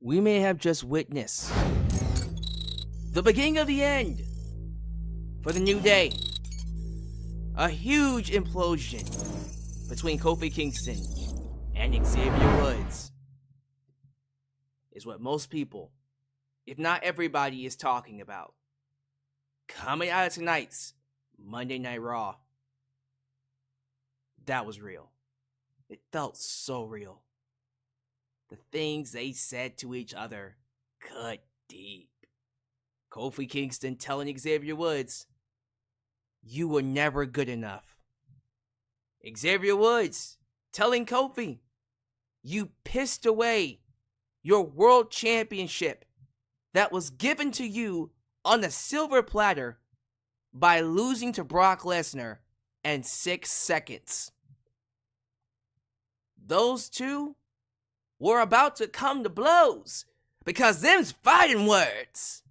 we may have just witnessed the beginning of the end for the New Day. A huge implosion between Kofi Kingston and Xavier Woods is what most people, if not everybody, is talking about. Coming out of tonight's Monday Night Raw. That was real. It felt so real. The things they said to each other cut deep. Kofi Kingston telling Xavier Woods, "You were never good enough." Xavier Woods telling Kofi, "You pissed away your world championship that was given to you on a silver platter by losing to Brock Lesnar in 6 seconds." Those two were about to come to blows because them's fighting words.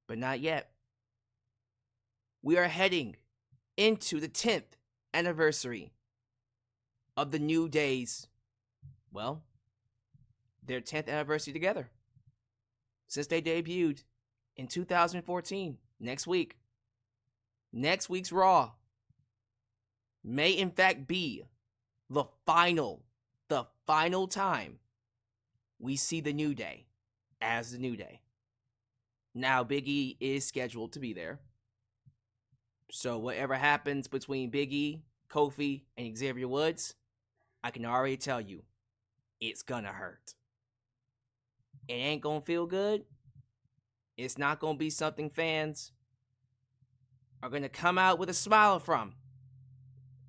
But not yet. We are heading into the 10th anniversary of the New Day's, well, their 10th anniversary together. Since they debuted in 2014, next week. Next week's Raw may in fact be the final time we see the New Day as the New Day. Now, Big E is scheduled to be there. So whatever happens between Big E, Kofi, and Xavier Woods, I can already tell you, it's gonna hurt. It ain't gonna feel good. It's not gonna be something fans are gonna come out with a smile from.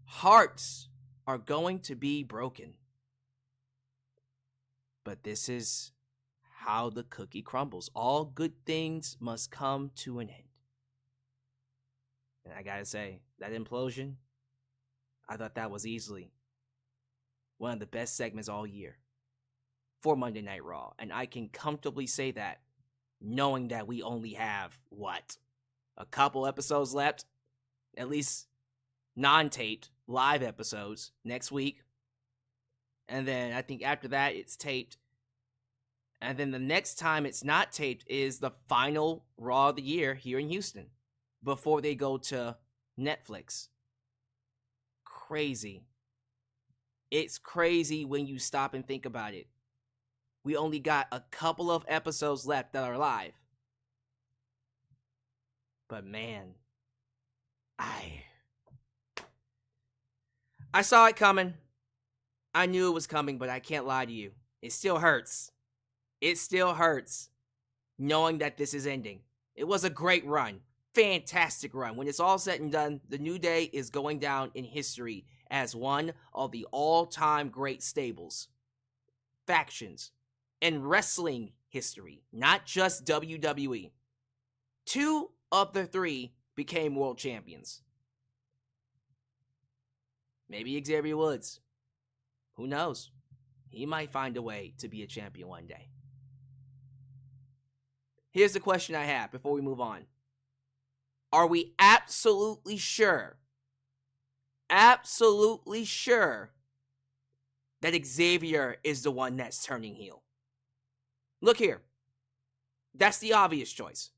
Hearts are going to be broken. But this is how the cookie crumbles. All good things must come to an end. And I gotta say, that implosion, I thought that was easily one of the best segments all year for Monday Night Raw. And I can comfortably say that, knowing that we only have, a couple episodes left? At least non-taped live episodes next week. And then I think after that it's taped. And then the next time it's not taped is the final Raw of the year here in Houston before they go to Netflix. Crazy. It's crazy when you stop and think about it. We only got a couple of episodes left that are live. But man, I saw it coming. I knew it was coming, but I can't lie to you. It still hurts. It still hurts knowing that this is ending. It was a great run. Fantastic run. When it's all said and done, the New Day is going down in history as one of the all-time great stables, factions, and wrestling history, not just WWE. 2 of the 3 became world champions. Maybe Xavier Woods. Who knows? He might find a way to be a champion one day. Here's the question I have before we move on. Are we absolutely sure that Xavier is the one that's turning heel? Look here. That's the obvious choice.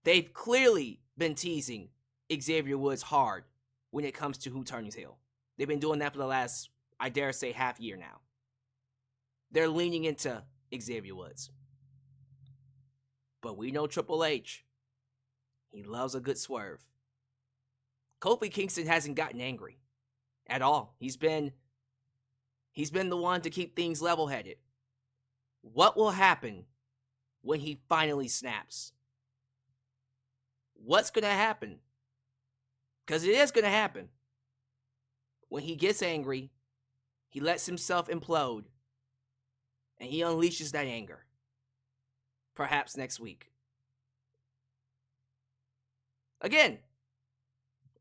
They've clearly been teasing Xavier Woods hard when it comes to who turns heel. They've been doing that for the last, I dare say, half year now. They're leaning into Xavier Woods. But we know Triple H. He loves a good swerve. Kofi Kingston hasn't gotten angry at all. He's been the one to keep things level-headed. What will happen when he finally snaps? What's going to happen? Because it is going to happen. When he gets angry, he lets himself implode, and he unleashes that anger. Perhaps next week. Again,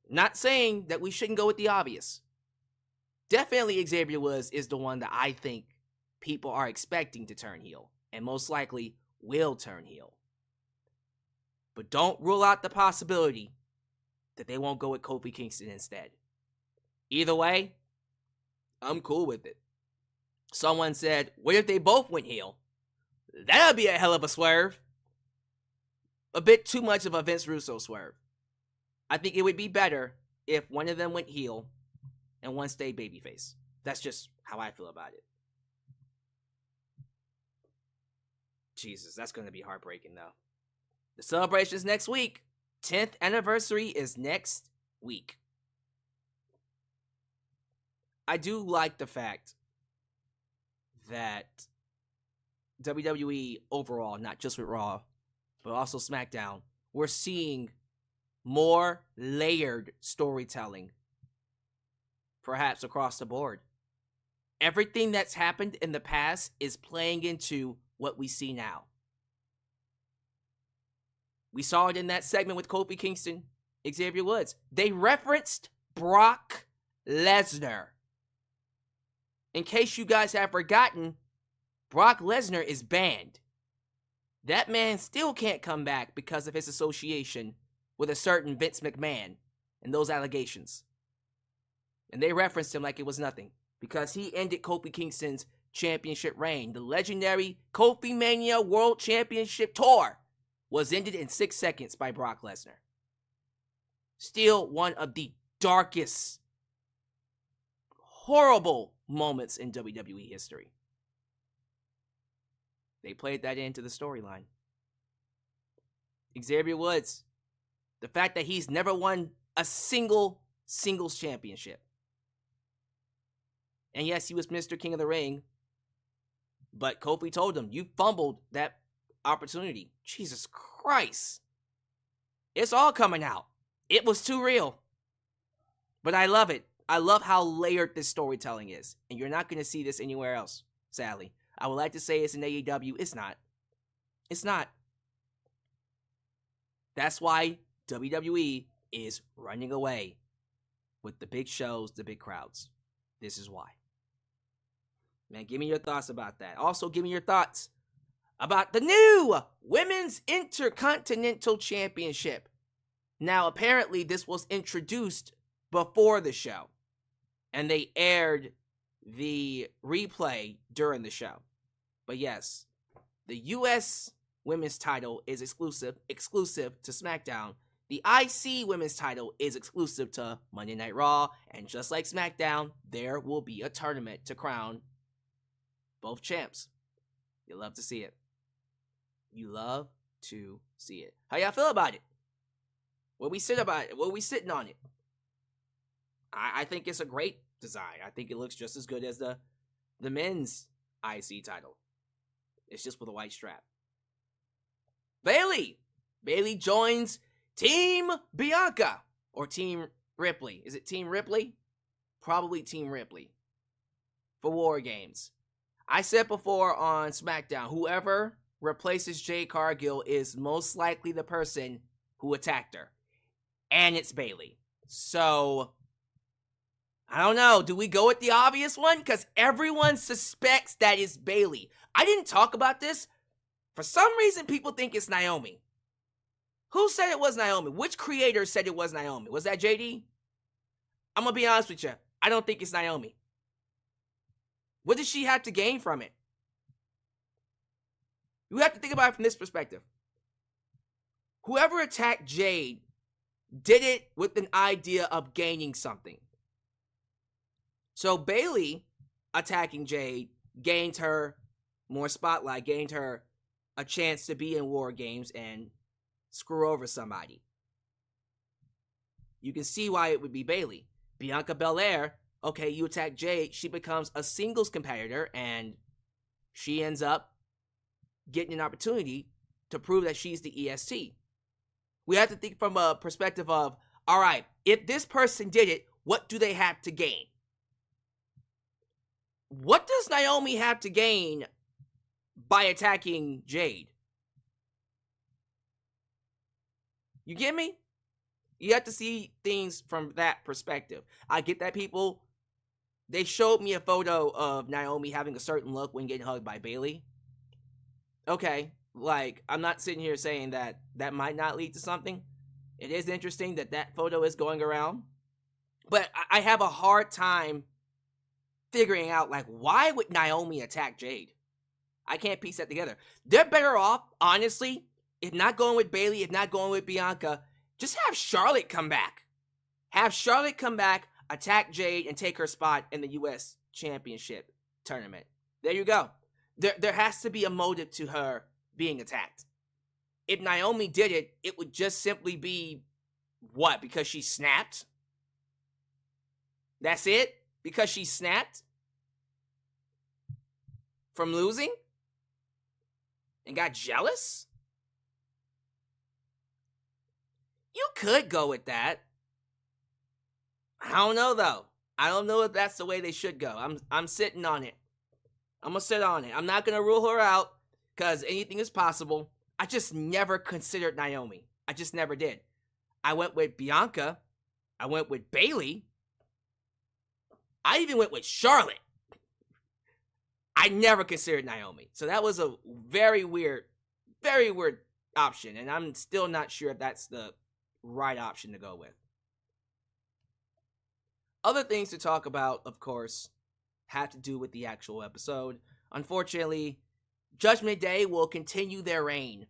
not saying that we shouldn't go with the obvious. Definitely Xavier Woods is the one that I think people are expecting to turn heel, and most likely will turn heel. But don't rule out the possibility that they won't go with Kofi Kingston instead. Either way, I'm cool with it. Someone said, what if they both went heel? That'll be a hell of a swerve. A bit too much of a Vince Russo swerve. I think it would be better if one of them went heel and one stayed babyface. That's just how I feel about it. Jesus, that's going to be heartbreaking, though. The celebration is next week. 10th anniversary is next week. I do like the fact that WWE overall, not just with Raw, but also SmackDown, we're seeing more layered storytelling, perhaps across the board. Everything that's happened in the past is playing into what we see now. We saw it in that segment with Kofi Kingston, Xavier Woods. They referenced Brock Lesnar. In case you guys have forgotten, Brock Lesnar is banned. That man still can't come back because of his association with a certain Vince McMahon and those allegations. And they referenced him like it was nothing because he ended Kofi Kingston's championship reign. The legendary Kofi Mania World Championship Tour was ended in 6 seconds by Brock Lesnar. Still one of the darkest, horrible moments in WWE history. They played that into the storyline. Xavier Woods, the fact that he's never won a singles championship. And yes, he was Mr. King of the Ring, but Kofi told him, you fumbled that opportunity. Jesus Christ. It's all coming out. It was too real. But I love it. I love how layered this storytelling is. And you're not going to see this anywhere else, sadly. I would like to say it's in AEW. It's not. It's not. That's why WWE is running away with the big shows, the big crowds. This is why. Man, give me your thoughts about that. Also, give me your thoughts about the new Women's Intercontinental Championship. Now, apparently, this was introduced before the show, and they aired the replay during the show. But yes, the U.S. Women's title is exclusive to SmackDown. The IC Women's title is exclusive to Monday Night Raw, and just like SmackDown, there will be a tournament to crown both champs. You love to see it. You love to see it. How y'all feel about it? What we sit about it? What we sitting on it? I think it's a great design. I think it looks just as good as the men's IC title. It's just with a white strap. Bayley joins Team Bianca or Team Ripley. Is it Team Ripley? Probably Team Ripley for WarGames. I said before on SmackDown, whoever replaces Jade Cargill is most likely the person who attacked her. And it's Bayley. So, I don't know. Do we go with the obvious one? Because everyone suspects that it's Bayley. I didn't talk about this. For some reason, people think it's Naomi. Who said it was Naomi? Which creator said it was Naomi? Was that JD? I'm going to be honest with you. I don't think it's Naomi. What does she have to gain from it? You have to think about it from this perspective. Whoever attacked Jade did it with an idea of gaining something. So Bayley attacking Jade gained her more spotlight, gained her a chance to be in WarGames and screw over somebody. You can see why it would be Bayley. Bianca Belair, okay, you attack Jade, she becomes a singles competitor, and she ends up getting an opportunity to prove that she's the EST. We have to think from a perspective of, all right, if this person did it, what do they have to gain? What does Naomi have to gain by attacking Jade? You get me? You have to see things from that perspective. I get that people, they showed me a photo of Naomi having a certain look when getting hugged by Bayley. Okay, like, I'm not sitting here saying that that might not lead to something. It is interesting that that photo is going around. But I have a hard time figuring out, like, why would Naomi attack Jade? I can't piece that together. They're better off, honestly, if not going with Bayley, if not going with Bianca, just have Charlotte come back. Have Charlotte come back, attack Jade, and take her spot in the U.S. Championship tournament. There you go. There has to be a motive to her being attacked. If Naomi did it, it would just simply be, what, because she snapped? That's it? Because she snapped? From losing? And got jealous? You could go with that. I don't know, though. I don't know if that's the way they should go. I'm sitting on it. I'm going to sit on it. I'm not going to rule her out because anything is possible. I just never considered Naomi. I just never did. I went with Bianca. I went with Bayley. I even went with Charlotte. I never considered Naomi. So that was a very weird option. And I'm still not sure if that's the right option to go with. Other things to talk about, of course, have to do with the actual episode. Unfortunately, Judgment Day will continue their reign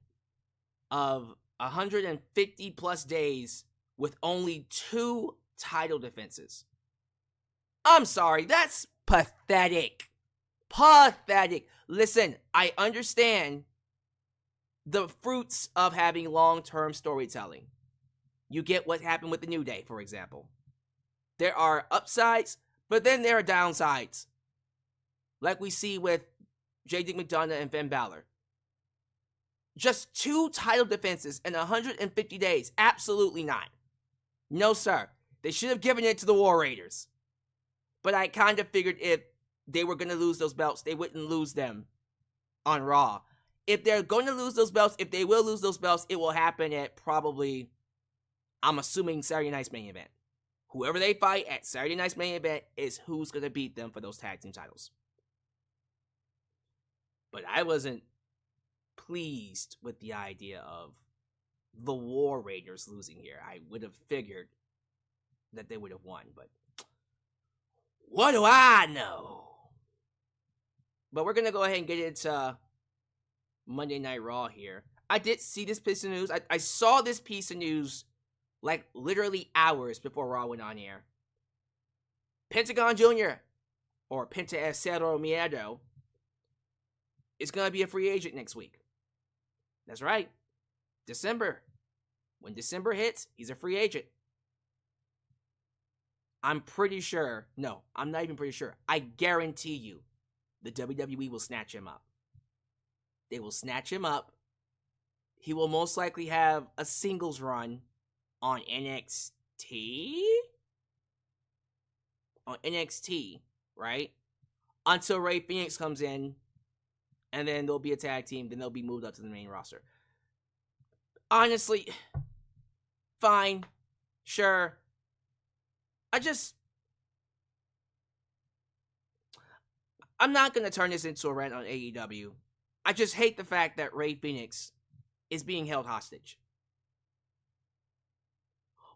of 150 plus days with only 2 title defenses. I'm sorry, that's pathetic. Pathetic. Listen, I understand the fruits of having long-term storytelling. You get what happened with the New Day, for example. There are upsides, but then there are downsides. Like we see with J.D. McDonagh and Finn Balor. Just 2 title defenses in 150 days. Absolutely not. No, sir. They should have given it to the War Raiders. But I kind of figured if they were going to lose those belts, they wouldn't lose them on Raw. If they're going to lose those belts, if they will lose those belts, it will happen at probably, I'm assuming, Saturday Night's main event. Whoever they fight at Saturday Night's main event is who's going to beat them for those tag team titles. But I wasn't pleased with the idea of the War Raiders losing here. I would have figured that they would have won, but what do I know? But we're going to go ahead and get into Monday Night Raw here. I did see this piece of news. I saw this piece of news like literally hours before Raw went on air. Pentagon Jr. or Penta Acero Miedo is going to be a free agent next week. That's right. December. When December hits, he's a free agent. I'm pretty sure. No, I'm not even pretty sure. I guarantee you the WWE will snatch him up. They will snatch him up. He will most likely have a singles run on NXT? On NXT, right? Until Rey Fenix comes in, and then there'll be a tag team, then they'll be moved up to the main roster. Honestly, fine, sure. I'm not going to turn this into a rant on AEW. I just hate the fact that Rey Fenix is being held hostage.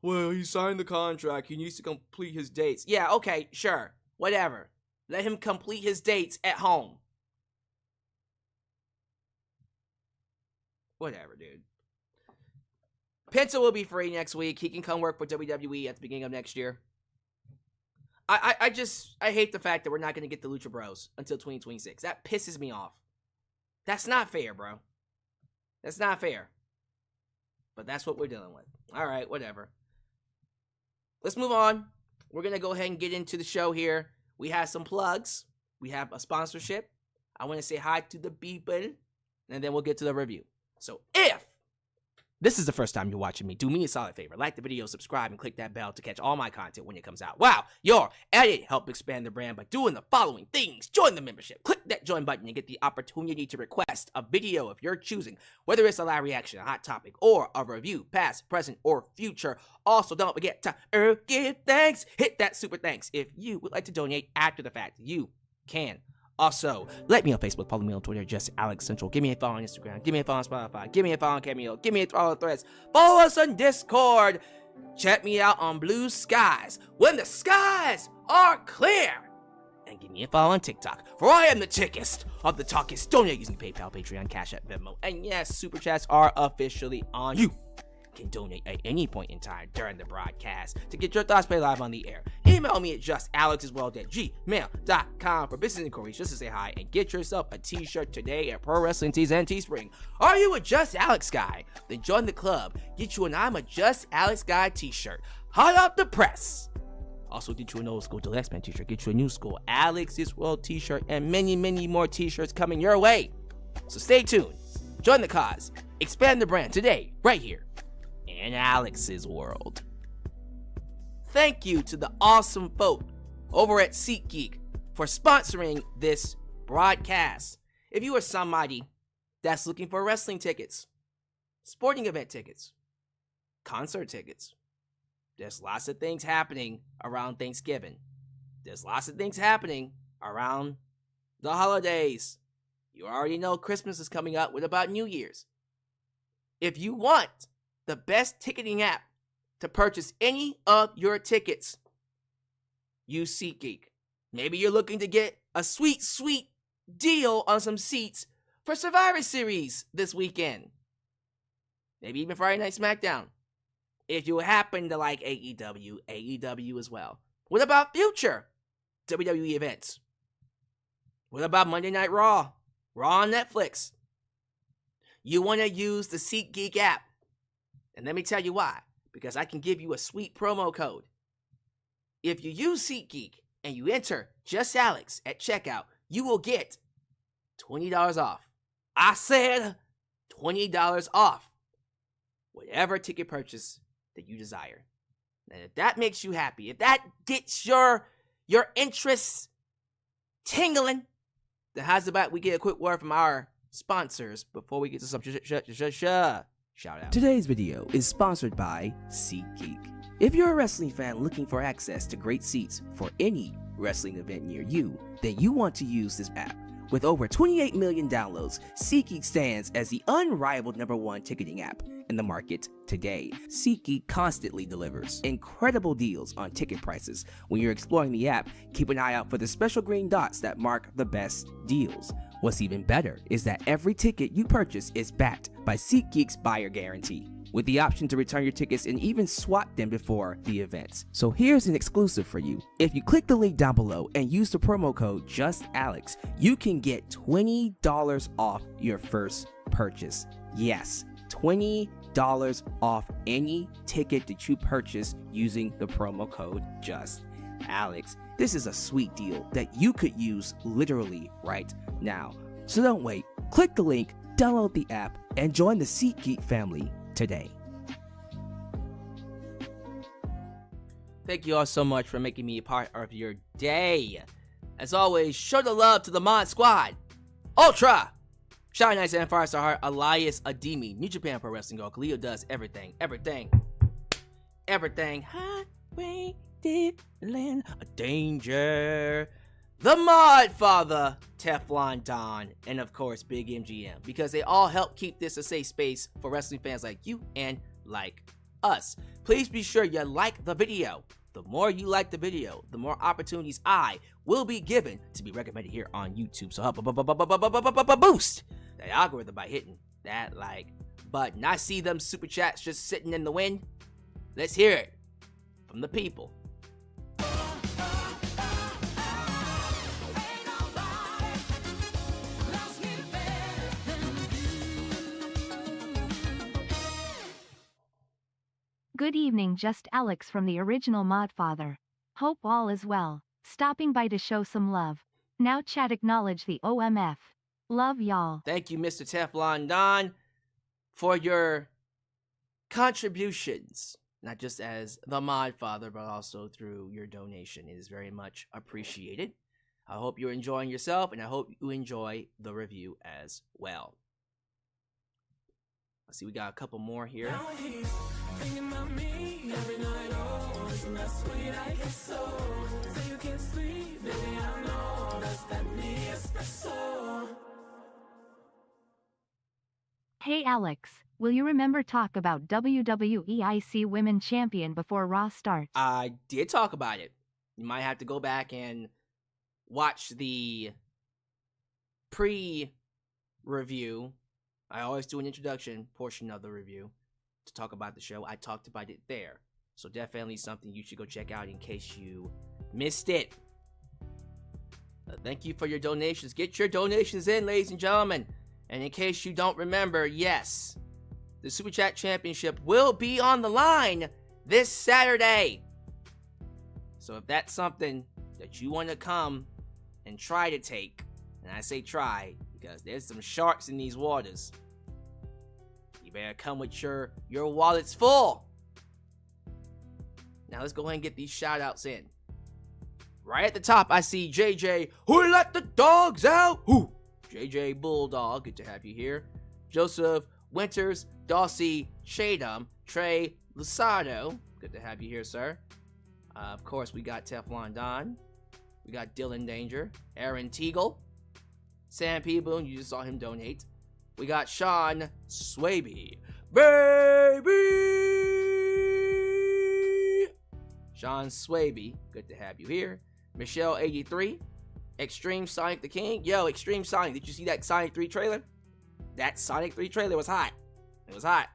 Well, he signed the contract. He needs to complete his dates. Yeah, okay, sure. Whatever. Let him complete his dates at home. Whatever, dude. Penta will be free next week. He can come work for WWE at the beginning of next year. I hate the fact that we're not going to get the Lucha Bros until 2026. That pisses me off. That's not fair, bro. That's not fair. But that's what we're dealing with. All right, whatever. Let's move on. We're going to go ahead and get into the show here. We have some plugs. We have a sponsorship. I want to say hi to the people. And then we'll get to the review. So if this is the first time you're watching me, do me a solid favor. Like the video, subscribe, and click that bell to catch all my content when it comes out. Wow, your edit help expand the brand by doing the following things. Join the membership. Click that join button and get the opportunity to request a video of your choosing, whether it's a live reaction, a hot topic, or a review, past, present, or future. Also, don't forget to give thanks. Hit that super thanks. If you would like to donate after the fact, you can. Also, like me on Facebook, follow me on Twitter, just Alyx Central. Give me a follow on Instagram. Give me a follow on Spotify. Give me a follow on Cameo. Give me a follow on Threads. Follow us on Discord. Check me out on Blue Skies when the skies are clear. and give me a follow on TikTok, for I am the tickest of the talkest. Donate using PayPal, Patreon, Cash App, Venmo, and yes, Super Chats are officially on. You can donate at any point in time during the broadcast to get your thoughts played live on the air. Email me at justalexaswell@gmail.com for business inquiries, just to say hi, and get yourself a t-shirt today at Pro Wrestling Tees and Teespring. Are you a Just Alex guy? Then join the club. Get you an I'm a Just Alex guy t-shirt. Hot off the press. Also get you an old school Deluxe Man t-shirt, get you a new school Alex's World t-shirt, and many, many more t-shirts coming your way. So stay tuned, join the cause, expand the brand today, right here in Alex's World. Thank you to the awesome folk over at SeatGeek for sponsoring this broadcast. If you are somebody that's looking for wrestling tickets, sporting event tickets, concert tickets, there's lots of things happening around Thanksgiving. There's lots of things happening around the holidays. You already know Christmas is coming up. What about New Year's? If you want the best ticketing app to purchase any of your tickets, use SeatGeek. Maybe you're looking to get a sweet, sweet deal on some seats for Survivor Series this weekend. Maybe even Friday Night SmackDown. If you happen to like AEW as well. What about future WWE events? What about Monday Night Raw? Raw on Netflix. You want to use the SeatGeek app. And let me tell you why. Because I can give you a sweet promo code. If you use SeatGeek and you enter Just Alex at checkout, you will get $20 off. I said $20 off. Whatever ticket purchase that you desire. And if that makes you happy, if that gets your interests tingling, then how's about we get a quick word from our sponsors before we get to some shout out. Today's video is sponsored by SeatGeek. If you're a wrestling fan looking for access to great seats for any wrestling event near you, then you want to use this app. With over 28 million downloads, SeatGeek stands as the unrivaled #1 ticketing app in the market today. SeatGeek constantly delivers incredible deals on ticket prices. When you're exploring the app, keep an eye out for the special green dots that mark the best deals. What's even better is that every ticket you purchase is backed by SeatGeek's buyer guarantee, with the option to return your tickets and even swap them before the events. So here's an exclusive for you. If you click the link down below and use the promo code JustAlex, you can get $20 off your first purchase. Yes, $20 off any ticket that you purchase using the promo code JustAlex. This is a sweet deal that you could use literally right now. So don't wait. Click the link, download the app, and join the SeatGeek family today. Thank you all so much for making me a part of your day. As always, show the love to the Mod Squad, Ultra, Shiny Nice and Firestar Heart, Elias Ademi, New Japan Pro Wrestling Girl, Khalil does everything. Highway Dylan, a danger. The Mod Father, Teflon Don, and of course Big MGM, because they all help keep this a safe space for wrestling fans like you and like us. Please be sure you like the video. The more you like the video, the more opportunities I will be given to be recommended here on YouTube. So help boost that algorithm by hitting that like button. I see them super chats just sitting in the wind. Let's hear it from the people. Good evening, Just Alex from the original Modfather. Hope all is well. Stopping by to show some love. Now chat acknowledge the OMF. Love y'all. Thank you, Mr. Teflon Don, for your contributions. Not just as the Modfather, but also through your donation. It is very much appreciated. I hope you're enjoying yourself, and I hope you enjoy the review as well. Let's see, we got a couple more here. Hey Alex, will you remember talk about WWE IC Women Champion before Raw starts? I did talk about it. You might have to go back and watch the pre-review, I always do an introduction portion of the review to talk about the show. I talked about it there. So definitely something you should go check out in case you missed it. Thank you for your donations. Get your donations in, ladies and gentlemen. And in case you don't remember, yes, the Super Chat Championship will be on the line this Saturday. So if that's something that you want to come and try to take, and I say try because there's some sharks in these waters, you better come with your wallets full. Now let's go ahead and get these shout outs in. Right at the top, I see JJ, who let the dogs out? Who? JJ Bulldog, good to have you here. Joseph Winters, Dossie Shadum, Trey Lusado, good to have you here, sir. Of course, we got Teflon Don. We got Dylan Danger, Aaron Teagle, Sam Peeboon, you just saw him donate. We got Sean Swaby, baby! Sean Swaby, good to have you here. Michelle 83, Extreme Sonic the King. Yo, Extreme Sonic, did you see that Sonic 3 trailer? That Sonic 3 trailer was hot. It was hot.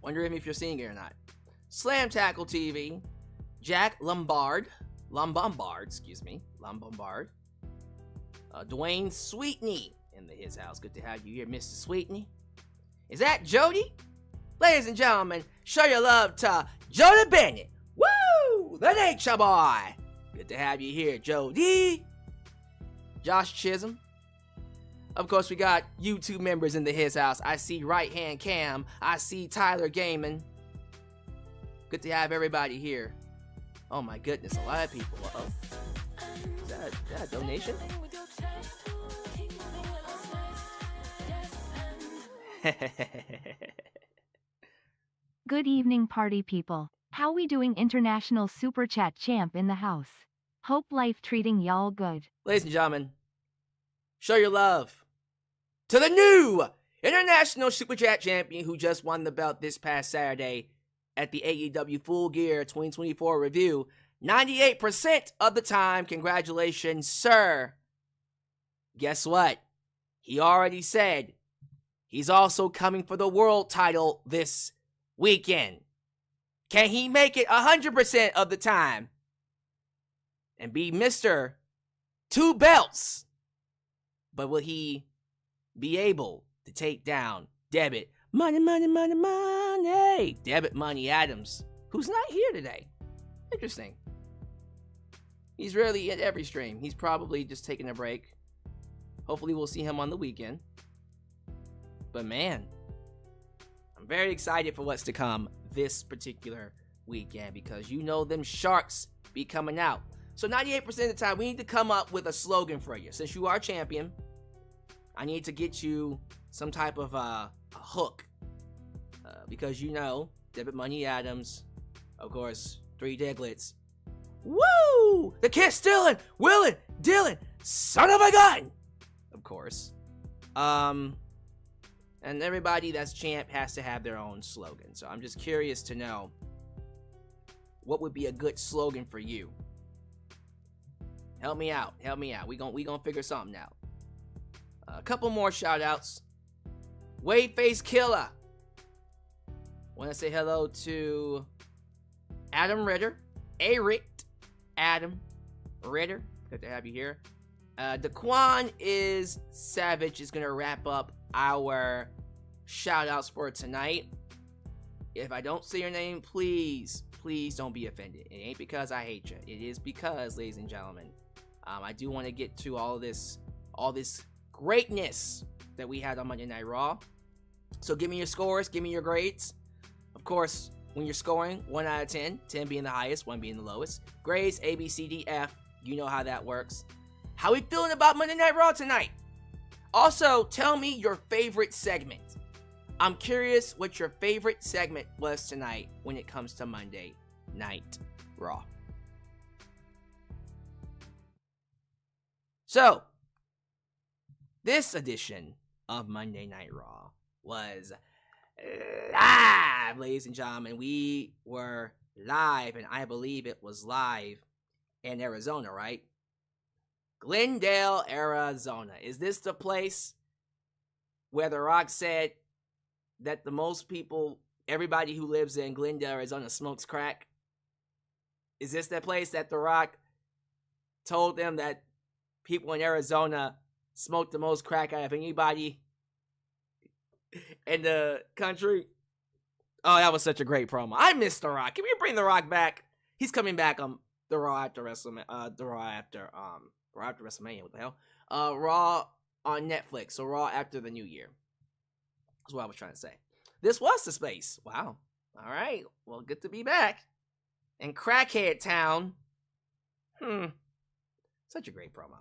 Wondering if you're seeing it or not. Slam Tackle TV, Jack Lombard, Dwayne Sweetney in his house. Good to have you here, Mr. Sweetney. Is that Jody? Ladies and gentlemen, show your love to Jody Bennett. Woo! The Nature Boy. Good to have you here, Jody. Josh Chisholm. Of course, we got YouTube members in his house. I see Right Hand Cam. I see Tyler Gaiman. Good to have everybody here. Oh my goodness, a lot of people. Uh-oh. Is that a donation? Good evening, party people. How we doing? International Super Chat Champ in the house. Hope life treating y'all good. Ladies and gentlemen, show your love to the new International Super Chat Champion who just won the belt this past Saturday at the AEW Full Gear 2024 review. 98% of the time. Congratulations, sir. Guess what? He already said he's also coming for the world title this weekend. Can he make it 100% of the time and be Mr. Two Belts? But will he be able to take down Debit Money, Debit Money Adams, who's not here today? Interesting. He's rarely at every stream. He's probably just taking a break. Hopefully we'll see him on the weekend. But man, I'm very excited for what's to come this particular weekend because you know them sharks be coming out. So 98% of the time, we need to come up with a slogan for you. Since you are champion, I need to get you some type of a hook. Because you know, Debit Money Adams, of course, 3 Diglets. Woo! The Kiss Dylan, Willin, Dylan, son of a gun! Of course. And everybody that's champ has to have their own slogan. So I'm just curious to know what would be a good slogan for you. Help me out. We gonna figure something out. A couple more shout outs. Wade Face Killer. Want to say hello to Adam Ritter. Adam Ritter. Good to have you here. Daquan is Savage is going to wrap up our shout outs for tonight. If I don't say your name, please don't be offended. It ain't because I hate you. It is because, ladies and gentlemen, I do want to get to all this greatness that we had on Monday Night Raw. So give me your scores, give me your grades. Of course, when you're scoring, 1 out of 10, 10 being the highest, 1 being the lowest. Grades, A, B, C, D, F. You know how that works. How we feeling about Monday Night Raw tonight? Also, tell me your favorite segment. I'm curious what your favorite segment was tonight when it comes to Monday Night Raw. So, this edition of Monday Night Raw was live, ladies and gentlemen. We were live, and I believe it was live in Arizona, right? Glendale, Arizona. Is this the place where The Rock said that the most people, everybody who lives in Glendale, Arizona smokes crack? Is this that place that The Rock told them that people in Arizona smoke the most crack out of anybody in the country? Oh, that was such a great promo. I miss The Rock. Can we bring The Rock back? He's coming back on the Raw after WrestleMania. Raw after WrestleMania. What the hell? Raw on Netflix. So Raw after the New Year. That's what I was trying to say. This was the space. Wow. All right. Well, good to be back in Crackhead Town. Such a great promo.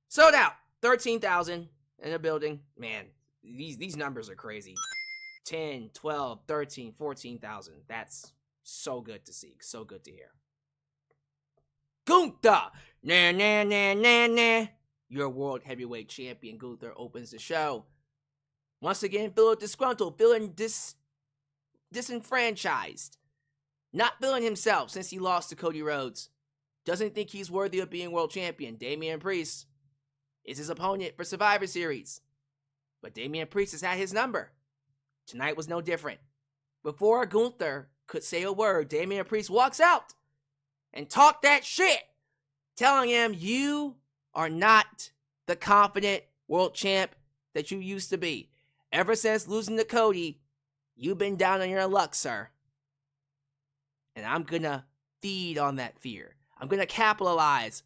Sold out. 13,000 in the building. Man, these numbers are crazy. 10, 12, 13, 14,000. That's so good to see. So good to hear. Gunther. Nah, nah, nah, nah, nah. Your World Heavyweight Champion Gunther opens the show. Once again, feeling disgruntled, feeling disenfranchised. Not feeling himself since he lost to Cody Rhodes. Doesn't think he's worthy of being world champion. Damian Priest is his opponent for Survivor Series. But Damian Priest has had his number. Tonight was no different. Before Gunther could say a word, Damian Priest walks out and talk that shit, telling him, you are not the confident world champ that you used to be. Ever since losing to Cody, you've been down on your luck, sir. And I'm gonna feed on that fear. I'm gonna capitalize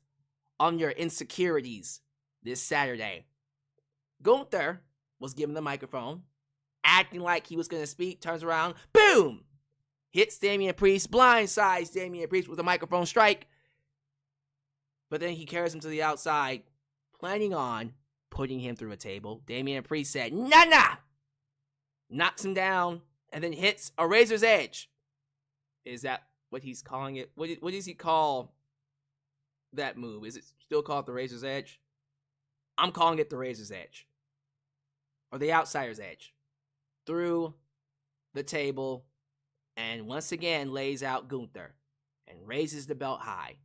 on your insecurities this Saturday. Gunther was given the microphone, acting like he was gonna speak, turns around, boom! Hits Damian Priest, blindsides Damian Priest with a microphone strike. But then he carries him to the outside, planning on putting him through a table. Damian Priest said, nah! Knocks him down, and then hits a razor's edge. Is that what he's calling it? What does he call that move? Is it still called the razor's edge? I'm calling it the razor's edge. Or the outsider's edge. Through the table, and once again lays out Gunther and raises the belt high.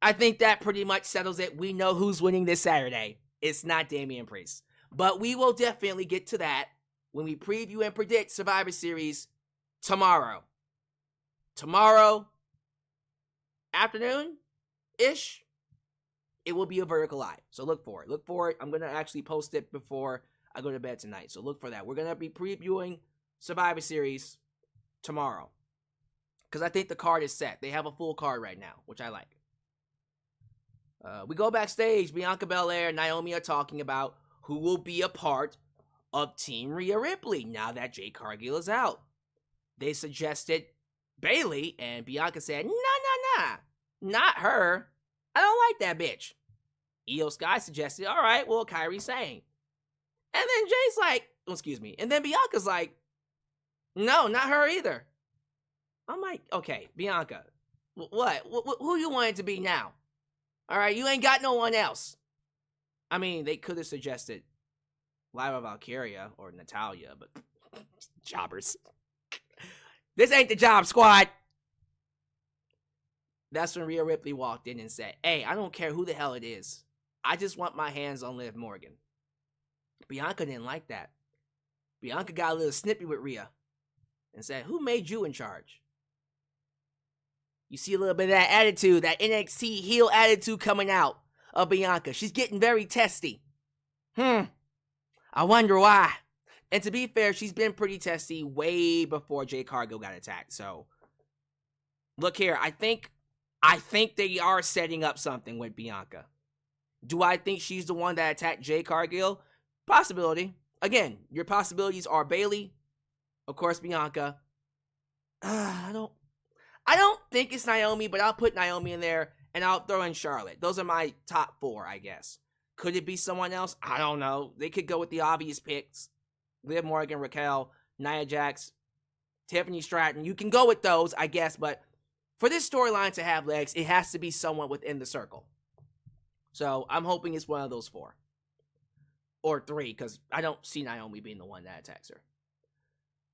I think that pretty much settles it. We know who's winning this Saturday. It's not Damian Priest. But we will definitely get to that when we preview and predict Survivor Series tomorrow. Tomorrow afternoon-ish, it will be a vertical live. So look for it. Look for it. I'm going to actually post it before I go to bed tonight. So look for that. We're going to be previewing Survivor Series tomorrow. Because I think the card is set. They have a full card right now, which I like. We go backstage. Bianca Belair and Naomi are talking about who will be a part of Team Rhea Ripley now that Jade Cargill is out. They suggested Bayley, and Bianca said, nah, not her. I don't like that bitch. Io Sky suggested, all right, well, Kairi Sane. And then Jay's like, and then Bianca's like, no, not her either. I'm like, okay, Bianca, what? Who you want it to be now? All right, you ain't got no one else. I mean, they could have suggested Lyra Valkyria or Natalya, but jobbers. This ain't the job squad. That's when Rhea Ripley walked in and said, hey, I don't care who the hell it is. I just want my hands on Liv Morgan. Bianca didn't like that. Bianca got a little snippy with Rhea and said, who made you in charge? You see a little bit of that attitude, that NXT heel attitude coming out of Bianca. She's getting very testy. I wonder why. And to be fair, she's been pretty testy way before Jade Cargill got attacked. So, look here. I think they are setting up something with Bianca. Do I think she's the one that attacked Jade Cargill? Possibility. Again, your possibilities are Bayley, of course, Bianca. I don't think it's Naomi, but I'll put Naomi in there, and I'll throw in Charlotte. Those are my top 4, I guess. Could it be someone else? I don't know. They could go with the obvious picks. Liv Morgan, Raquel, Nia Jax, Tiffany Stratton. You can go with those, I guess, but for this storyline to have legs, it has to be someone within the circle. So I'm hoping it's one of those 4. Or 3, because I don't see Naomi being the one that attacks her.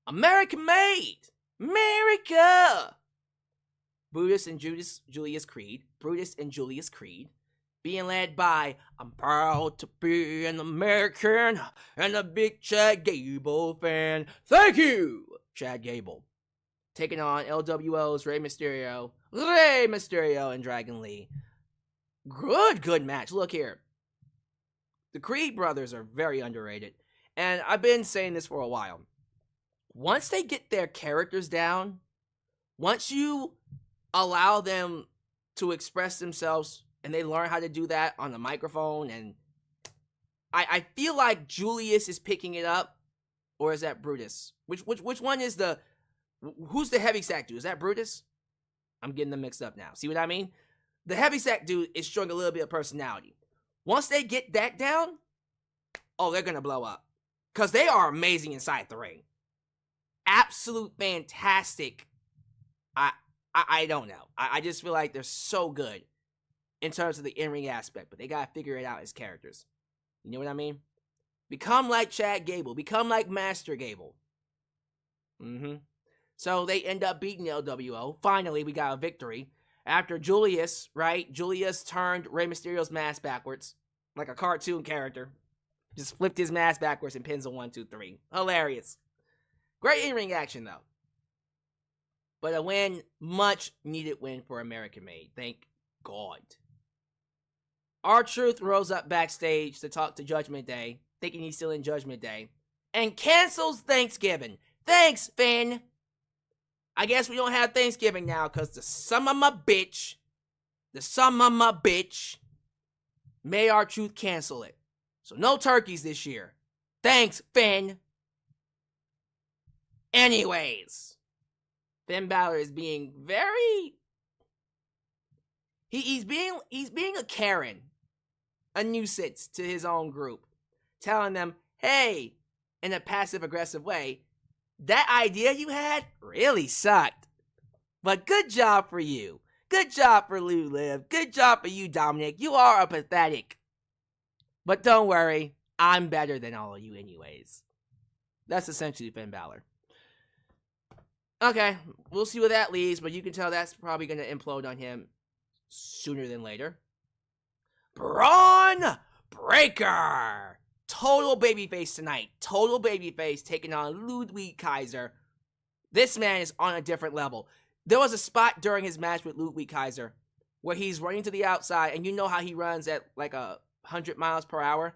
American made! America! Brutus and Julius Creed being led by I'm proud to be an American and a big Chad Gable fan. Thank you, Chad Gable. Taking on LWO's Rey Mysterio, and Dragon Lee. Good match. Look here. The Creed brothers are very underrated. And I've been saying this for a while. Once they get their characters down, once you allow them to express themselves and they learn how to do that on the microphone, and I feel like Julius is picking it up, or is that Brutus? Which one is the, who's the heavysack dude? Is that Brutus? I'm getting them mixed up now. See what I mean? The heavysack dude is showing a little bit of personality. Once they get that down, oh, they're gonna blow up. Because they are amazing inside the ring. Absolute fantastic. I don't know. I just feel like they're so good in terms of the in-ring aspect, but they gotta figure it out as characters. You know what I mean? Become like Chad Gable. Become like Master Gable. So they end up beating LWO. Finally, we got a victory. After Julius, right? Julius turned Rey Mysterio's mask backwards. Like a cartoon character. Just flipped his mask backwards and pins a 1, 2, 3. Hilarious. Great in-ring action, though. But a win, much needed win for American Made. Thank God. R-Truth rose up backstage to talk to Judgment Day, thinking he's still in Judgment Day, and cancels Thanksgiving. Thanks, Finn. I guess we don't have Thanksgiving now because the son of my bitch, made R-Truth cancel it. So no turkeys this year. Thanks, Finn. Anyways, Finn Balor is being very... He's being a Karen, a nuisance to his own group, telling them, hey, in a passive-aggressive way, that idea you had really sucked. But good job for you. Good job for Lou Liv. Good job for you, Dominic. You are a pathetic. But don't worry, I'm better than all of you anyways. That's essentially Finn Balor. Okay, we'll see where that leads, but you can tell that's probably going to implode on him sooner than later. Bron Breakker! Total babyface tonight. Total babyface taking on Ludwig Kaiser. This man is on a different level. There was a spot during his match with Ludwig Kaiser where he's running to the outside, and you know how he runs at like 100 miles per hour?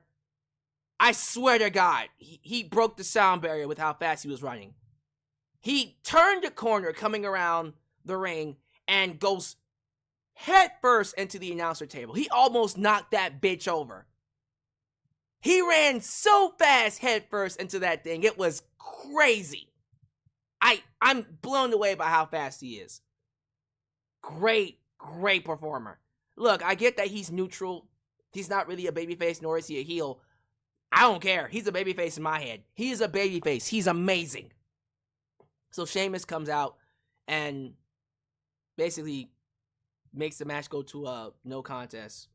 I swear to God, he broke the sound barrier with how fast he was running. He turned a corner coming around the ring and goes head first into the announcer table. He almost knocked that bitch over. He ran so fast head first into that thing. It was crazy. I'm blown away by how fast he is. Great performer. Look, I get that he's neutral. He's not really a babyface, nor is he a heel. I don't care. He's a babyface in my head. He is a babyface. He's amazing. So Sheamus comes out and basically makes the match go to a no contest.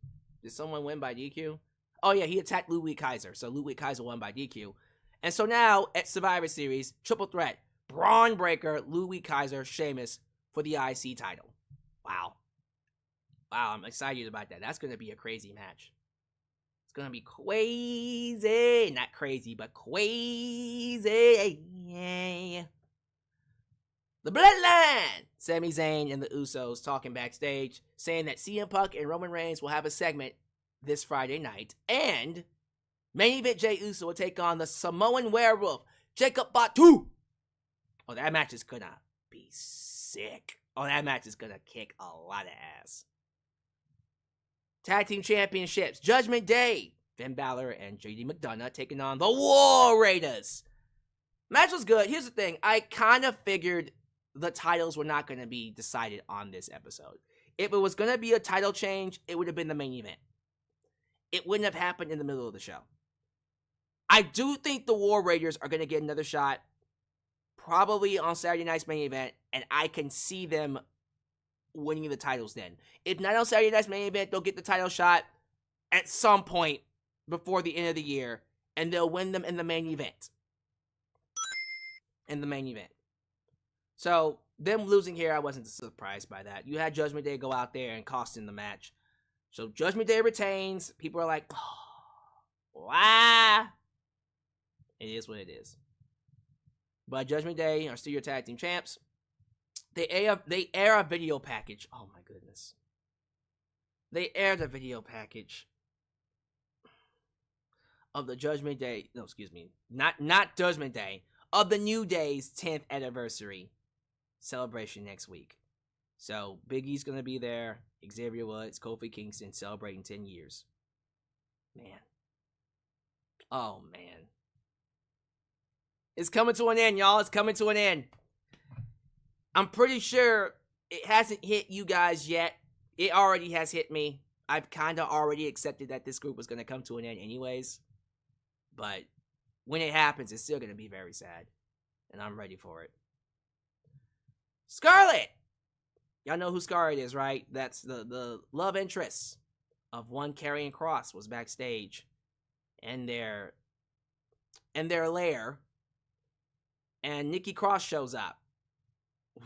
Did someone win by DQ? Oh yeah, he attacked Ludwig Kaiser. So Ludwig Kaiser won by DQ. And so now at Survivor Series, triple threat. Bron Breakker, Ludwig Kaiser, Sheamus for the IC title. Wow, I'm excited about that. That's going to be a crazy match. It's going to be crazy. Not crazy, but crazy. The Bloodline! Sami Zayn and the Usos talking backstage, saying that CM Punk and Roman Reigns will have a segment this Friday night. And main event Jey Uso will take on the Samoan Werewolf, Jacob Fatu. Oh, that match is gonna be sick. Oh, that match is gonna kick a lot of ass. Tag Team Championships, Judgment Day. Finn Balor and JD McDonagh taking on the War Raiders. Match was good. Here's the thing. I kind of figured the titles were not going to be decided on this episode. If it was going to be a title change, it would have been the main event. It wouldn't have happened in the middle of the show. I do think the War Raiders are going to get another shot, probably on Saturday night's main event, and I can see them winning the titles then. If not on Saturday night's main event, they'll get the title shot at some point before the end of the year, and they'll win them in the main event. So, them losing here, I wasn't surprised by that. You had Judgment Day go out there and cost in the match. So Judgment Day retains. People are like, oh, why? It is what it is. But Judgment Day are still your tag team champs. They air a video package. Oh my goodness. They aired a video package of the Judgment Day. No, excuse me. Not Judgment Day. Of the New Day's 10th anniversary celebration next week. So Big E's gonna be there. Xavier Woods, Kofi Kingston celebrating 10 years. Man. Oh man. It's coming to an end, y'all. It's coming to an end. I'm pretty sure it hasn't hit you guys yet. It already has hit me. I've kind of already accepted that this group was going to come to an end anyways. But when it happens, it's still going to be very sad. And I'm ready for it. Scarlett! Y'all know who Scarlett is, right? That's the love interest of one Karrion Kross was backstage. And their lair. And Nikki Cross shows up.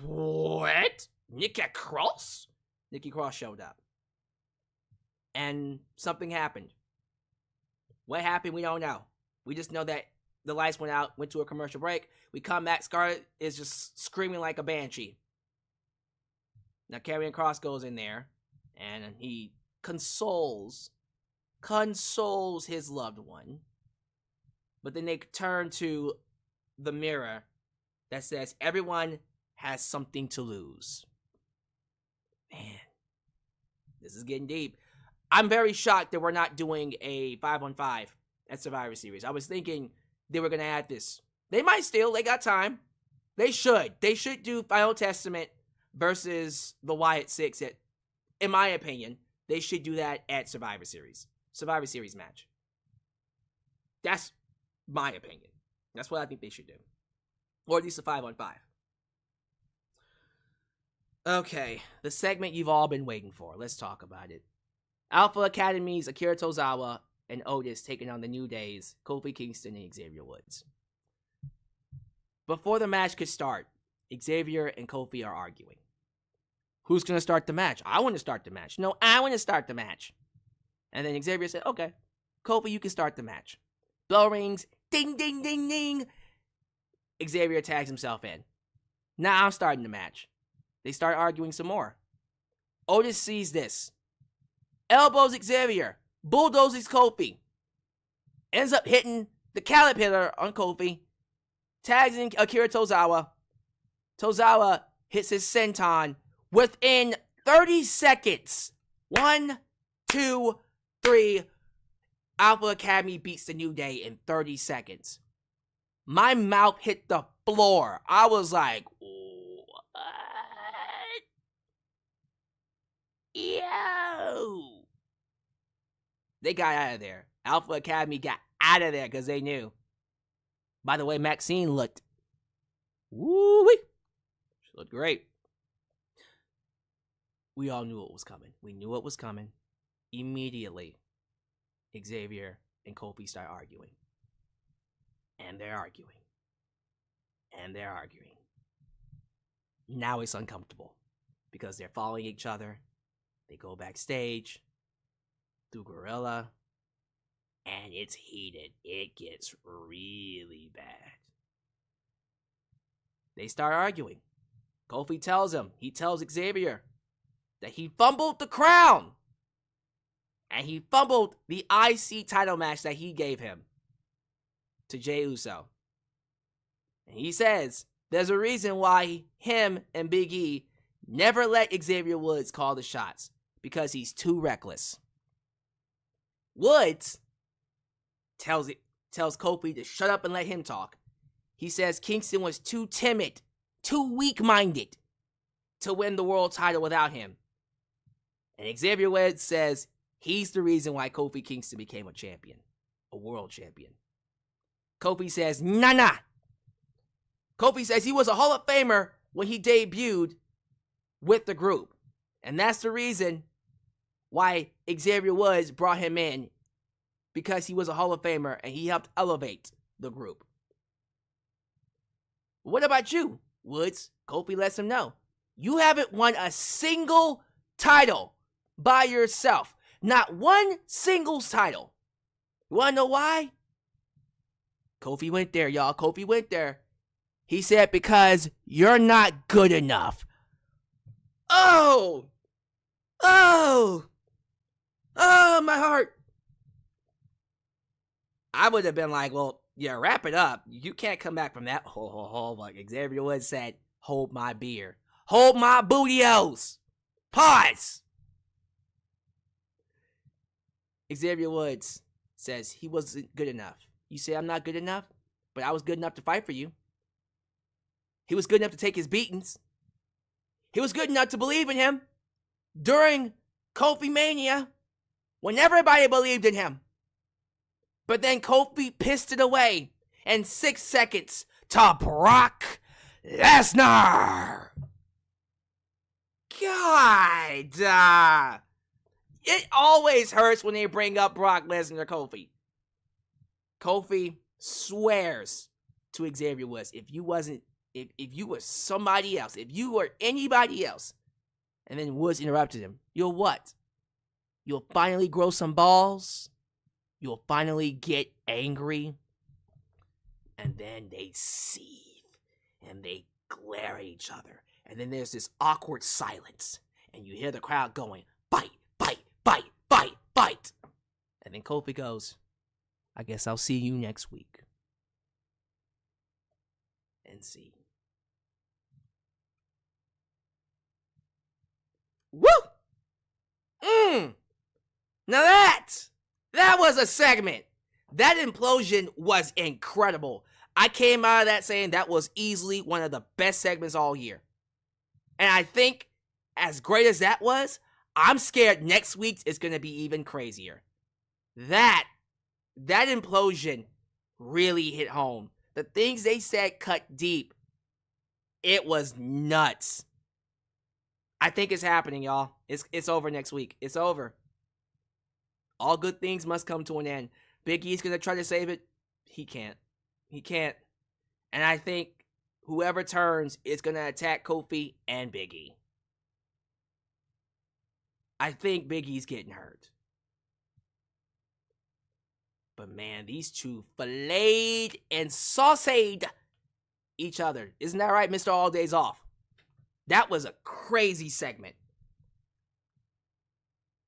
What? Nikki Cross? Nikki Cross showed up. And something happened. What happened, we don't know. We just know that the lights went out, went to a commercial break. We come back, Scarlett is just screaming like a banshee. Now, Karrion Kross goes in there, and he consoles his loved one. But then they turn to the mirror that says, everyone has something to lose. Man, this is getting deep. I'm very shocked that we're not doing a 5-on-5 at Survivor Series. I was thinking they were going to add this. They might still. They got time. They should. They should do Final Testament versus the Wyatt Six. In my opinion, they should do that at Survivor Series. Survivor Series match. That's my opinion. That's what I think they should do. Or at least a 5-on-5. Okay, the segment you've all been waiting for. Let's talk about it. Alpha Academy's Akira Tozawa and Otis taking on the New Day's Kofi Kingston and Xavier Woods. Before the match could start, Xavier and Kofi are arguing. Who's going to start the match? I want to start the match. No, I want to start the match. And then Xavier said, okay, Kofi, you can start the match. Bell rings. Ding, ding, ding, ding. Xavier tags himself in. Now I'm starting the match. They start arguing some more. Otis sees this. Elbows Xavier. Bulldozes Kofi. Ends up hitting the caterpillar on Kofi. Tags in Akira Tozawa. Tozawa hits his senton within 30 seconds. 1, 2, 3. Alpha Academy beats the New Day in 30 seconds. My mouth hit the floor. I was like, what? Yo! They got out of there. Alpha Academy got out of there because they knew. By the way, Maxine looked, woo-wee. She looked great. We all knew it was coming. We knew it was coming. Immediately, Xavier and Kofi start arguing. And they're arguing. And they're arguing. Now it's uncomfortable. Because they're following each other. They go backstage. Through Gorilla. And it's heated. It gets really bad. They start arguing. Kofi tells him. He tells Xavier that he fumbled the crown. And he fumbled the IC title match that he gave him to Jey Uso. And he says there's a reason why him and Big E never let Xavier Woods call the shots. Because he's too reckless. Woods tells Kofi to shut up and let him talk. He says Kingston was too timid, too weak-minded to win the world title without him. And Xavier Woods says he's the reason why Kofi Kingston became a champion, a world champion. Kofi says, nah. Kofi says he was a Hall of Famer when he debuted with the group. And that's the reason why Xavier Woods brought him in. Because he was a Hall of Famer and he helped elevate the group. What about you, Woods? Kofi lets him know. You haven't won a single title by yourself. Not one singles title. You wanna know why? Kofi went there, y'all. Kofi went there. He said, because you're not good enough. Oh, my heart. I would have been like, well, yeah, wrap it up. You can't come back from that. Like Xavier Woods said, hold my beer. Hold my bootios. Pause. Xavier Woods says he wasn't good enough. You say I'm not good enough, but I was good enough to fight for you. He was good enough to take his beatings. He was good enough to believe in him during Kofi Mania when everybody believed in him. But then Kofi pissed it away in 6 seconds to Brock Lesnar. God. It always hurts when they bring up Brock Lesnar or Kofi. Kofi swears to Xavier Woods, if you were somebody else, if you were anybody else, and then Woods interrupted him, you'll what? You'll finally grow some balls. You'll finally get angry. And then they seethe. And they glare at each other. And then there's this awkward silence. And you hear the crowd going, bite, bite, bite, bite, bite. And then Kofi goes, I guess I'll see you next week. And see. Woo! Now that was a segment. That implosion was incredible. I came out of that saying that was easily one of the best segments all year. And I think as great as that was, I'm scared next week's is going to be even crazier. That implosion really hit home. The things they said cut deep. It was nuts. I think it's happening, y'all. It's over next week. It's over. All good things must come to an end. Big E's gonna try to save it. He can't. And I think whoever turns is gonna attack Kofi and Big E. I think Big E's getting hurt. But man, these two filleted and sauced each other. Isn't that right, Mr. All Days Off? That was a crazy segment.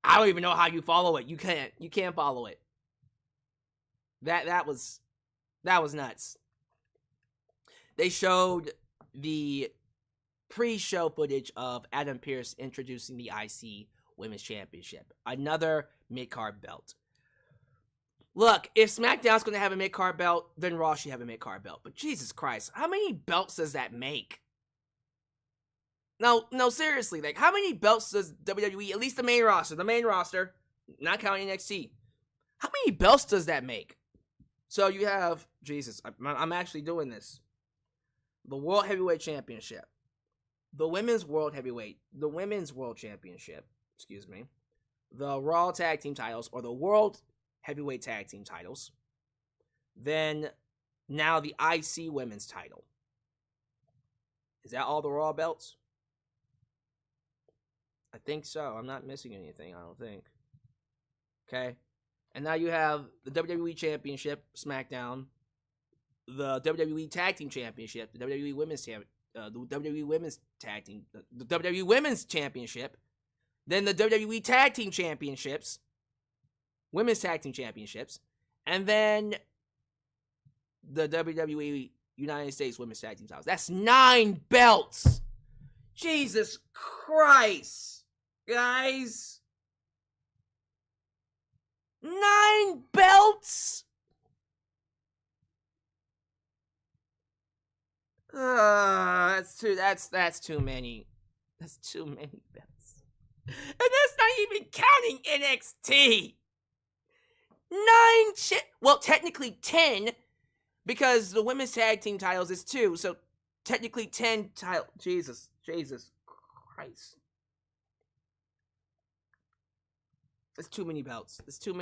I don't even know how you follow it. You can't follow it. That was nuts. They showed the pre-show footage of Adam Pearce introducing the IC Women's Championship. Another mid-card belt. Look, if SmackDown's going to have a mid-card belt, then Raw should have a mid-card belt. But Jesus Christ, how many belts does that make? No, seriously, like, how many belts does WWE, at least the main roster, not counting NXT, how many belts does that make? So you have, Jesus, I'm actually doing this. The World Heavyweight Championship, the Women's World Championship, the Raw Tag Team titles, or the World Heavyweight Tag Team titles, then now the IC Women's title. Is that all the Raw belts? I think so. I'm not missing anything, I don't think. Okay. And now you have the WWE Championship, SmackDown, the WWE Tag Team Championship, the WWE Women's Tag Team, the WWE Women's Championship, then the WWE Tag Team Championships, Women's Tag Team Championships, and then the WWE United States Women's Tag Team titles. That's 9 belts. Jesus Christ. Guys. 9 belts? That's too many. That's too many belts. And that's not even counting NXT. 9 well, technically 10, because the women's tag team titles is 2, so technically 10 titles. Jesus Christ. It's too many belts. Too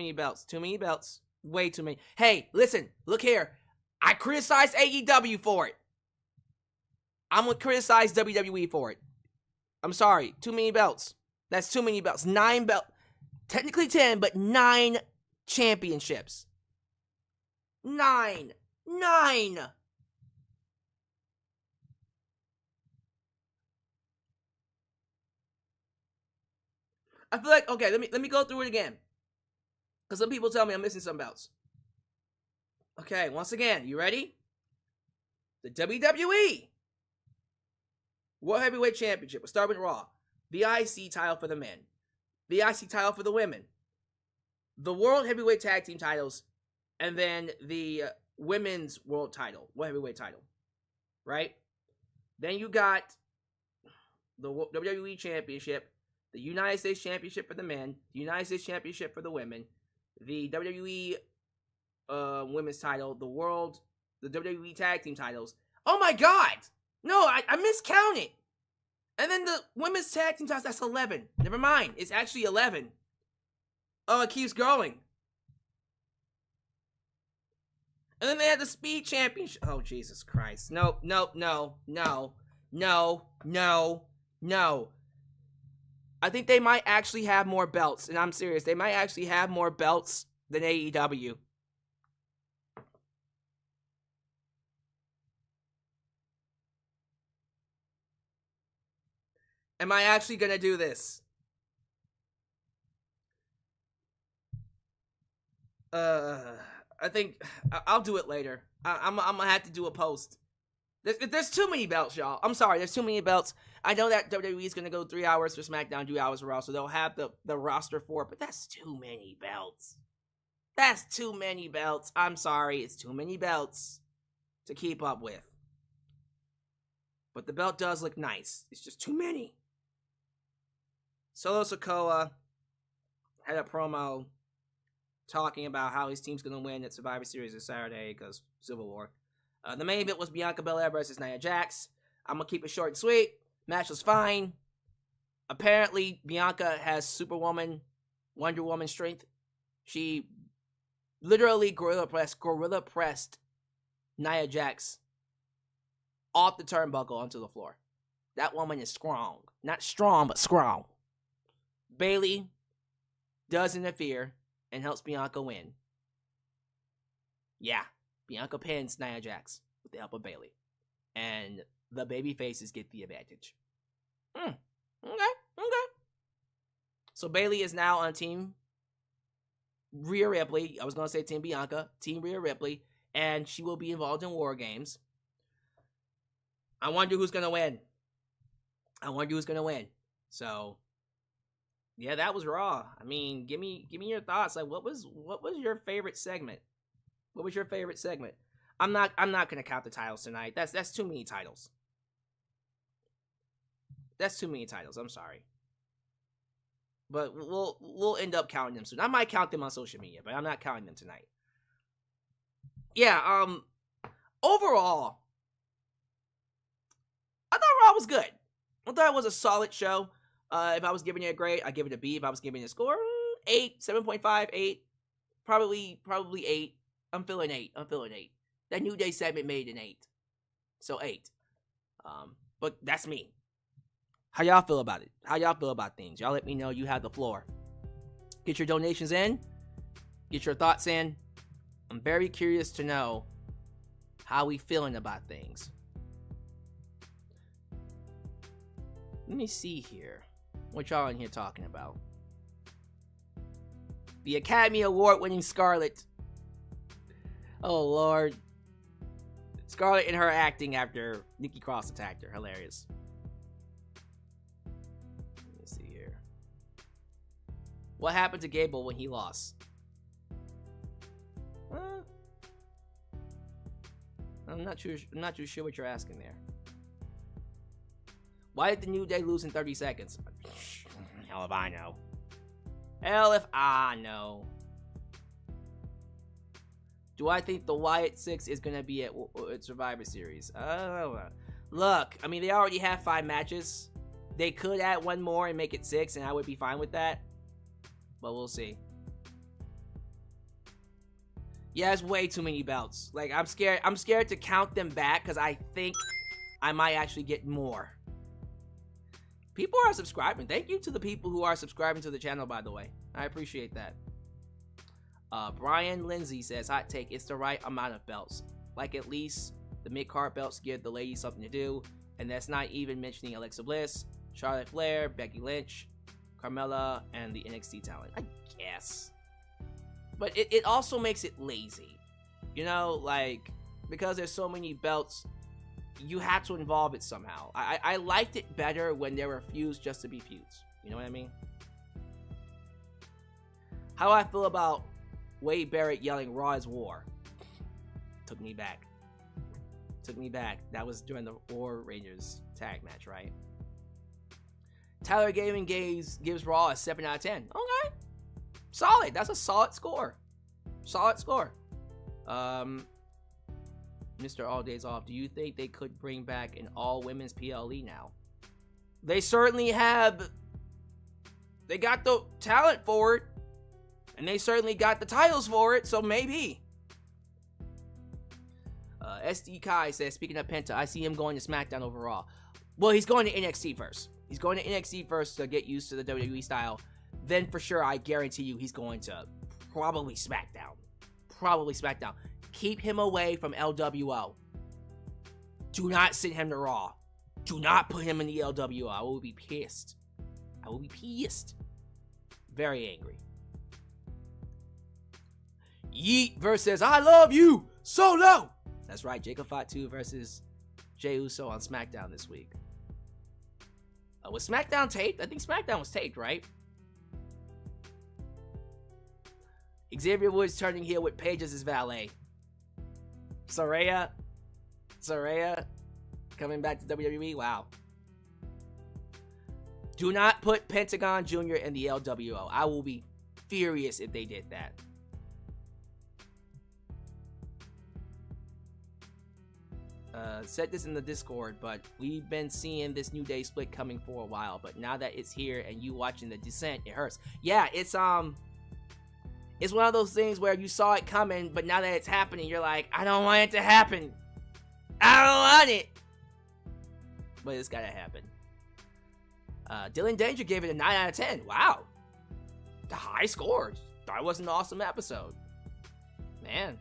many belts. Way too many. Hey, listen, look here. I criticize AEW for it. I'm going to criticize WWE for it. I'm sorry. Too many belts. That's too many belts. 9 belts. Technically 10, but 9 championships. 9. 9! I feel like, okay, let me go through it again. Because some people tell me I'm missing some belts. Okay, once again, you ready? The WWE World Heavyweight Championship. We'll start with Raw. The IC title for the men. The IC title for the women. The World Heavyweight Tag Team titles. And then the Women's World title. World Heavyweight title. Right? Then you got the WWE Championship. The United States Championship for the men. The United States Championship for the women. The WWE Women's title. The WWE Tag Team titles. Oh my god! No, I miscounted. And then the Women's Tag Team titles, that's 11. Never mind, it's actually 11. Oh, it keeps going. And then they had the Speed Championship. Oh, Jesus Christ. No. I think they might actually have more belts, and I'm serious. They might actually have more belts than AEW. Am I actually gonna do this? I think I'll do it later. I'm gonna have to do a post. There's too many belts, y'all. I'm sorry, there's too many belts. I know that WWE is gonna go 3 hours for SmackDown, 2 hours for Raw, so they'll have the roster for it, but that's too many belts. That's too many belts. I'm sorry, it's too many belts to keep up with. But the belt does look nice. It's just too many. Solo Sikoa had a promo talking about how his team's going to win at Survivor Series this Saturday because Civil War. The main event was Bianca Belair versus Nia Jax. I'm going to keep it short and sweet. Match was fine. Apparently, Bianca has Superwoman, Wonder Woman strength. She literally gorilla pressed Nia Jax off the turnbuckle onto the floor. That woman is strong. Not strong, but strong. Bayley does interfere and helps Bianca win. Yeah, Bianca pins Nia Jax with the help of Bayley. And the baby faces get the advantage. Okay. So Bayley is now on Team Rhea Ripley. I was going to say Team Bianca. Team Rhea Ripley. And she will be involved in WarGames. I wonder who's going to win. So, yeah, that was Raw. I mean, give me your thoughts. Like, what was your favorite segment? What was your favorite segment? I'm not gonna count the titles tonight. That's too many titles. That's too many titles. I'm sorry, but we'll end up counting them soon. I might count them on social media, but I'm not counting them tonight. Yeah. Overall, I thought Raw was good. I thought it was a solid show. If I was giving it a grade, I'd give it a B. If I was giving it a score, 8, 7.5, 8. Probably 8. I'm feeling 8. That New Day segment made an 8. So 8. But that's me. How y'all feel about it? How y'all feel about things? Y'all let me know. You have the floor. Get your donations in. Get your thoughts in. I'm very curious to know how we feeling about things. Let me see here. What y'all in here talking about? The Academy Award winning Scarlett. Oh Lord. Scarlett and her acting after Nikki Cross attacked her. Hilarious. Let me see here. What happened to Gable when he lost? I'm not too sure what you're asking there. Why did the New Day lose in 30 seconds? Hell if I know. Hell if I know. Do I think the Wyatt 6 is going to be at Survivor Series? Look, I mean, they already have 5 matches. They could add one more and make it 6, and I would be fine with that. But we'll see. Yeah, it's way too many belts. Like, I'm scared to count them back because I think I might actually get more. People are subscribing. Thank you to the people who are subscribing to the channel, by the way. I appreciate that. Brian Lindsay says, hot take, it's the right amount of belts. Like, at least the mid-card belts give the ladies something to do. And that's not even mentioning Alexa Bliss, Charlotte Flair, Becky Lynch, Carmella, and the NXT talent. I guess. But it also makes it lazy. You know, like, because there's so many belts, you have to involve it somehow. I liked it better when there were feuds just to be feuds. You know what I mean? How I feel about Wade Barrett yelling "Raw is War" took me back. Took me back. That was during the War Rangers tag match, right? Tyler Gaming gives Raw a 7 out of 10. Okay. Solid. That's a solid score. Solid score. Mr. All Days Off, do you think they could bring back an all-women's PLE now? They certainly have. They got the talent for it. And they certainly got the titles for it, so maybe. SD Kai says, speaking of Penta, I see him going to SmackDown overall. Well, he's going to NXT first. He's going to NXT first to get used to the WWE style. Then for sure, I guarantee you, he's going to probably SmackDown. Probably SmackDown. Keep him away from LWO. Do not send him to Raw. Do not put him in the LWO. I will be pissed. I will be pissed. Very angry. Yeet versus I Love You Solo. That's right. Jacob Fatu versus Jey Uso on SmackDown this week. Was SmackDown taped? I think SmackDown was taped, right? Xavier Woods turning heel with Paige as his valet. Saraya coming back to WWE. Wow. Do not put Pentagon Jr. in the LWO. I will be furious if they did that. Said this in the Discord, but we've been seeing this New Day split coming for a while, but now that it's here and you watching the descent, it hurts. Yeah, it's one of those things where you saw it coming, but now that it's happening, you're like, I don't want it to happen. I don't want it. But it's gotta happen. Dylan Danger gave it a 9 out of 10. Wow. The high scores. That was an awesome episode. Man.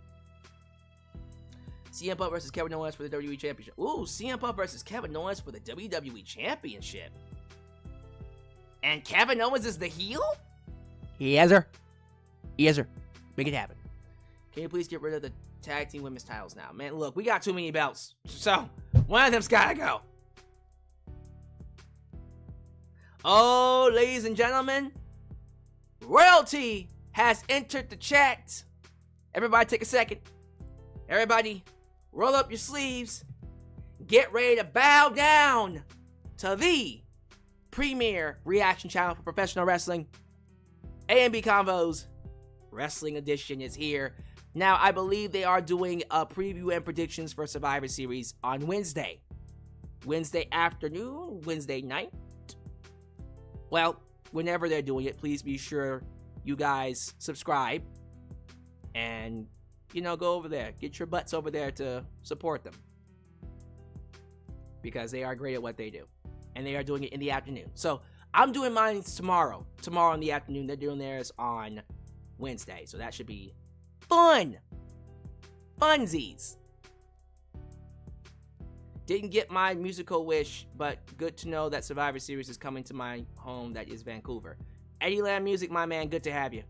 CM Punk versus Kevin Owens for the WWE Championship. Ooh, CM Punk versus Kevin Owens for the WWE Championship. And Kevin Owens is the heel? Yes, sir. Yes, sir. Make it happen. Can you please get rid of the tag team women's titles now? Man, look, we got too many belts. So, one of them's gotta go. Oh, ladies and gentlemen, royalty has entered the chat. Everybody take a second. Everybody, roll up your sleeves. Get ready to bow down to the premier reaction channel for professional wrestling. A&B Convos Wrestling Edition is here. Now, I believe they are doing a preview and predictions for Survivor Series on Wednesday. Wednesday afternoon, Wednesday night. Well, whenever they're doing it, please be sure you guys subscribe. And, you know, go over there. Get your butts over there to support them. Because they are great at what they do. And they are doing it in the afternoon. So, I'm doing mine tomorrow. Tomorrow in the afternoon. They're doing theirs on Wednesday. So that should be fun. Funsies. Didn't get my musical wish, but good to know that Survivor Series is coming to my home, that is Vancouver. Eddie Lamb Music, my man, good to have you.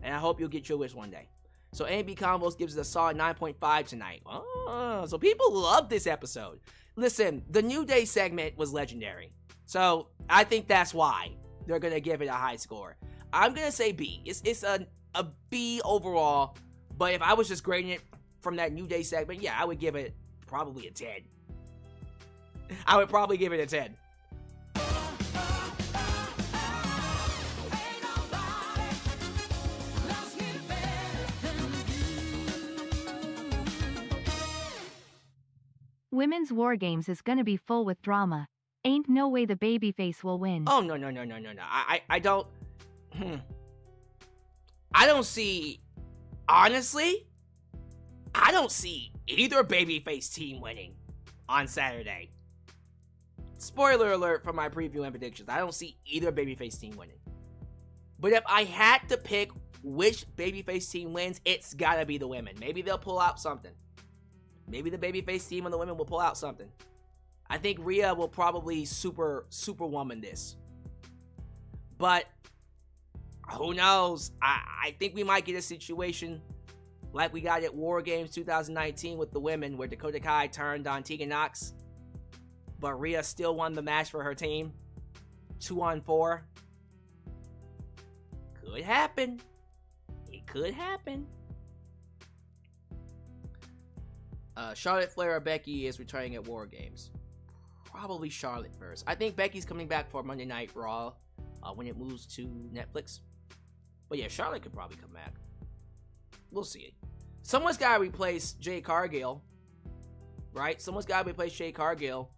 And I hope you'll get your wish one day. So A&B Combos gives it a solid 9.5 tonight. Oh, so people love this episode. Listen, the New Day segment was legendary. So I think that's why they're going to give it a high score. I'm going to say B. It's a B overall. But if I was just grading it from that New Day segment, yeah, I would give it probably a 10. I would probably give it a 10. Women's WarGames is gonna be full with drama. Ain't no way the babyface will win. Oh, no. I don't... I don't see... Honestly, I don't see either babyface team winning on Saturday. spoiler alert for my preview and predictions, I don't see either babyface team winning. But if I had to pick which babyface team wins, it's gotta be the women. Maybe they'll pull out something. Maybe the babyface team and the women will pull out something. I think Rhea will probably superwoman this. But who knows? I think we might get a situation like we got at WarGames 2019 with the women, where Dakota Kai turned on Tegan Nox, but Rhea still won the match for her team. 2-on-4. Could happen. It could happen. Charlotte Flair or Becky is returning at WarGames. Probably Charlotte first. I think Becky's coming back for Monday Night Raw when it moves to Netflix. But yeah, Charlotte could probably come back. We'll see. Someone's got to replace Jade Cargill, right? Someone's got to replace Jade Cargill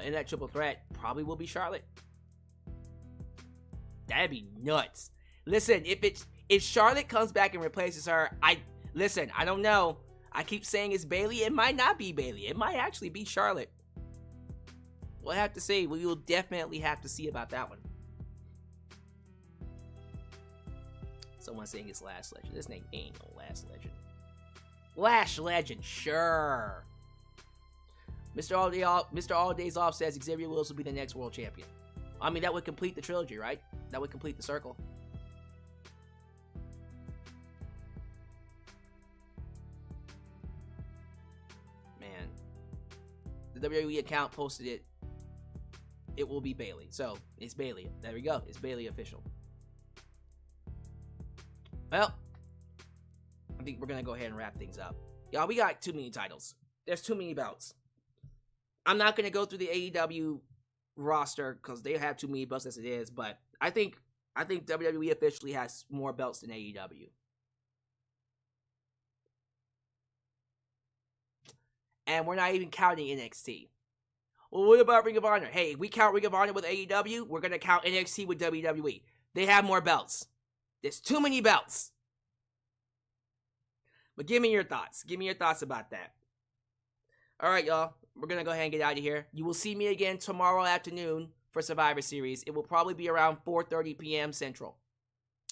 in that triple threat. Probably will be Charlotte. That'd be nuts. Listen, if Charlotte comes back and replaces her, I don't know. I keep saying it's Bayley. It might not be Bayley. It might actually be Charlotte. We'll have to see. We will definitely have to see about that one. Someone saying it's Lash Legend. This name ain't no Lash Legend. Lash Legend, sure. Mr. All Days Off says Xavier Woods will be the next world champion. I mean, that would complete the trilogy, right? That would complete the circle. Man. The WWE account posted it. It will be Bayley. So, it's Bayley. There we go. It's Bayley official. Well, I think we're going to go ahead and wrap things up. Y'all, we got too many titles. There's too many belts. I'm not going to go through the AEW roster because they have too many belts as it is, but I think WWE officially has more belts than AEW. And we're not even counting NXT. Well, what about Ring of Honor? Hey, if we count Ring of Honor with AEW, we're going to count NXT with WWE. They have more belts. There's too many belts. But give me your thoughts. Give me your thoughts about that. All right, y'all. We're going to go ahead and get out of here. You will see me again tomorrow afternoon for Survivor Series. It will probably be around 4:30 p.m. Central.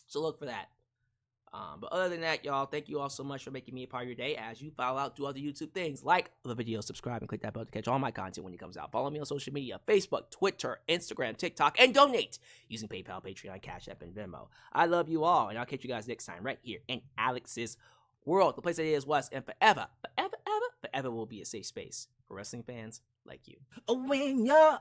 So look for that. But other than that, y'all, thank you all so much for making me a part of your day. As you follow out, do other YouTube things. Like the video, subscribe, and click that bell to catch all my content when it comes out. Follow me on social media, Facebook, Twitter, Instagram, TikTok, and donate using PayPal, Patreon, Cash App, and Venmo. I love you all, and I'll catch you guys next time right here in Alyx's world. The place that is, was, and forever will be a safe space for wrestling fans like you. When you're